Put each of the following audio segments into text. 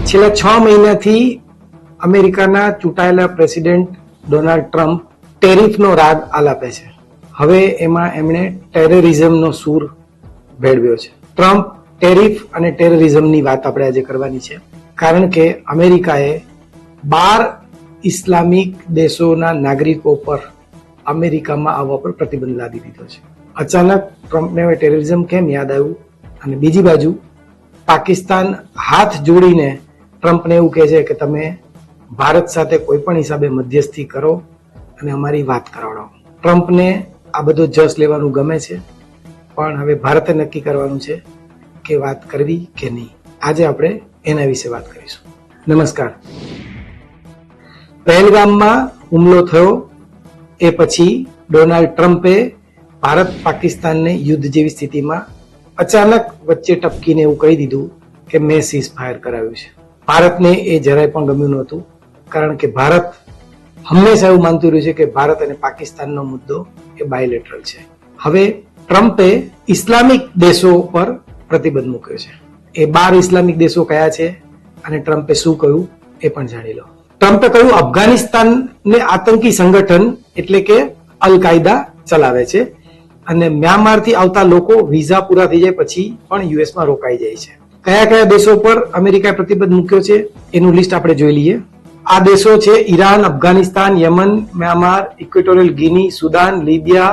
છેલ્લા 6 મહિનાથી અમેરિકાના ચૂંટાયેલા પ્રેસિડેન્ટ ડોનાલ્ડ ટ્રમ્પ ટેરિફનો રાગ આલાપે છે. હવે એમાં એમણે ટેરરિઝમનો સૂર ભેળવ્યો છે. ટ્રમ્પ ટેરિફ અને ટેરરિઝમની વાત આપણે આજે કરવાની છે, કારણ કે અમેરિકાએ 12 ઇસ્લામિક દેશોના નાગરિકો પર અમેરિકામાં આવવા પર પ્રતિબંધ લાદી દીધો છે. અચાનક ટ્રમ્પને હવે ટેરરિઝમ કેમ યાદ આવ્યું? અને બીજી બાજુ પાકિસ્તાન હાથ જોડીને ટ્રમ્પને એવું કહે છે કે તમે ભારત સાથે કોઈ પણ હિસાબે મધ્યસ્થી કરો અને અમારી વાત કરાવડાવો. ટ્રમ્પને આ બધો જસ લેવાનું ગમે છે, પણ હવે ભારતે નક્કી કરવાનું છે કે વાત કરવી કે નહીં. આજે આપણે એના વિશે વાત કરીશું. નમસ્કાર. પહેલગામમાં હુમલો થયો એ પછી ડોનાલ્ડ ટ્રમ્પે ભારત પાકિસ્તાનને યુદ્ધ જેવી સ્થિતિમાં અચાનક વચ્ચે ટપકીને એવું કહી દીધું કે મેં સીઝ ફાયર કરાવ્યું છે. ભારતને એ જરાય પણ ગમ્યું નહોતું, કારણ કે ભારત હંમેશા એવું માનતું રહ્યું છે કે ભારત અને પાકિસ્તાનનો મુદ્દો એ બાયલેટરલ છે. હવે ટ્રમ્પે ઇસ્લામિક દેશો પર પ્રતિબંધ મૂક્યો છે. એ 12 ઇસ્લામિક દેશો કયા છે અને ટ્રમ્પે શું કહ્યું એ પણ જાણી લો. ટ્રમ્પે કહ્યું અફઘાનિસ્તાનને આતંકી સંગઠન એટલે કે અલ કાયદા ચલાવે છે અને મ્યાનમારથી આવતા લોકો વિઝા પૂરા થઈ જાય પછી પણ યુએસમાં રોકાઈ જાય છે. કયા કયા દેશો પર અમેરિકાએ પ્રતિબંધ મૂક્યો છે એનું લિસ્ટ આપણે જોઈ લઈએ. આ દેશો છે Iran, Afghanistan, Yemen, Myanmar, Equatorial Guinea, Sudan, Libya,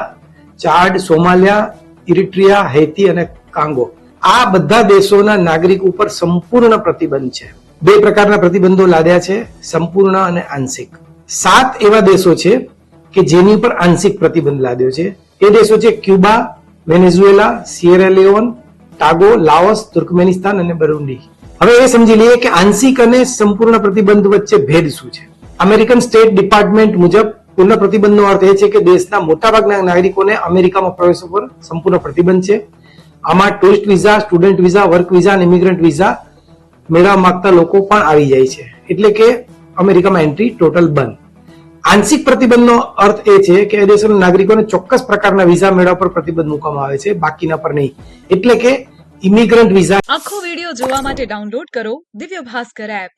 Chad, Somalia, Eritrea, Haiti અને કાંગો. આ બધા દેશોના નાગરિક ઉપર સંપૂર્ણ પ્રતિબંધ છે. 2 પ્રકારના પ્રતિબંધો લાદ્યા છે, સંપૂર્ણ અને આંશિક. 7 એવા દેશો છે કે જેની પર આંશિક પ્રતિબંધ લાદ્યો છે. એ દેશો છે Cuba, Venezuela, Sierra Leone, Togo, Laos, Turkmenistan અને બરુન્ડી. હવે એ સમજી લઈએ કે આંશિક અને સંપૂર્ણ પ્રતિબંધ વચ્ચે ભેદ શું છે. અમેરિકન સ્ટેટ ડિપાર્ટમેન્ટ મુજબ પૂર્ણ પ્રતિબંધનો અર્થ એ છે કે દેશના મોટાભાગના નાગરિકોને અમેરિકામાં પ્રવેશ પર સંપૂર્ણ પ્રતિબંધ છે. આમાં tourist visa, student visa, work visa અને ઇમિગ્રન્ટ વિઝા મેળવવા માંગતા લોકો પણ આવી જાય છે. એટલે કે અમેરિકામાં એન્ટ્રી ટોટલ બંધ. આંશિક પ્રતિબંધનો અર્થ એ છે કે એ દેશોના નાગરિકોને ચોક્કસ પ્રકારના વિઝા મેળવવા પર પ્રતિબંધ મૂકવામાં આવે છે, બાકીના પર નહીં. એટલે કે ઇમિગ્રન્ટ વિઝા. આખો વિડિયો જોવા માટે ડાઉનલોડ કરો દિવ્ય ભાસ્કર એપ.